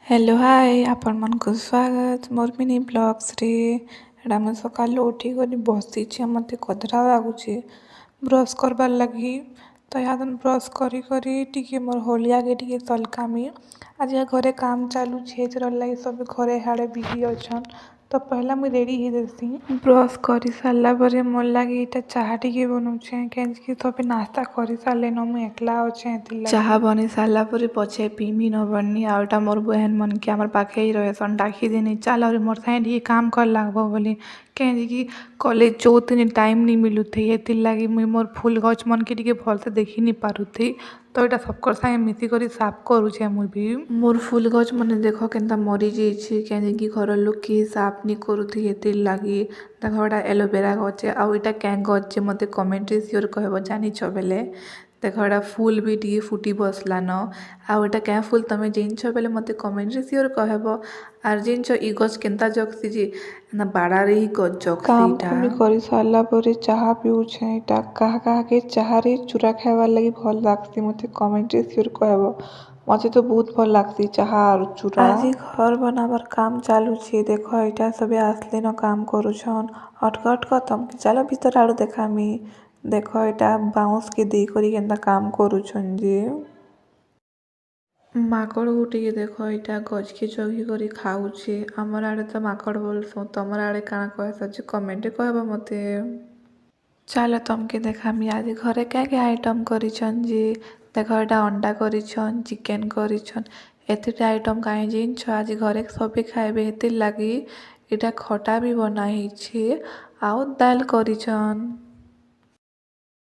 Hello hi आपण मानक स्वागत मोर मिनी ब्लॉग्स रे। एटा मैं सकालु उठी गली बसी मते कदरा लागुचे ब्रश करबार लगी। तो यहाँ ब्रश करी करी टिके मोर होलिया के टिके तलकामी आज घरे काम चालू छे लगी सब घरे हाड़े बिजी अच्छन। तो पहला मुझे रेडी ही देसी ब्रश कर सारा पर मोर लगे इटा चाह टिके बनाऊे कहीं सब नास्ता कर सारे न मुझे एकला अच्छे चाह बनी सारा पर पचे पीमी न बनी आउटा मोर बहन मन के आमर पाखे ही रहे डाकी देनी चल और मोर साइड काम कर लागबो बोली कहीं कॉलेज जो टाइम नहीं मिलू थे ये लगी मुझे मोर फूल गच मन के टिके भल से देखी नहीं पारू थी। तो यहाँ सबकर सागे मिसिक साफ करुचे मुझे मोर फूल गच मैंने देख के मरी जाइए कहीं घर लोग कि साफ नहीं करुथी ये लगी देख एटा एलोवेरा गच आउ यहाँ क्या गच मत कमेंट सियोर कह जानी बेले देख एटा फूल भी टी फुटी बसलान आउ यहाँ क्या फूल तुम जिनछ बेले मत कमेंट सियोर कहब आर जिनछ इ गच केनता जगसी जी बाड़ारे ही गच जगसी काम कर सारा पर चाह पीऊे यहाँ क्या के चाह रे चूरा खाइबार लगी भल लगसी मत कमेंट सियोर कहब मत तो बहुत भल लगसी चाह और चूरा आज घर बनाबार काम चालू छे देख यहाँ सब आसले न काम करुछन अटक अटक तुम चलो भीतर आड़ देखामी देख यहाँ बाउंस के दे करी केनता काम करुछन जे माकड़ गुटी देख यहाँ गज के जगी कर खाऊे आमर आड़े तो माकड़ बोलसो तुमर आड़े काना कह कमेंट कहब मत चलो तुमके देखामी आज घरे क्या क्या आइटम करिछन जे देख यहाँ अंडा करिछन चिकेन करिछन एते आइटम कहीं जिनछ आज घरे सबे खाइबे हेते लगी यहाँ खटा भी बनाई छे आउ दाल करिछन।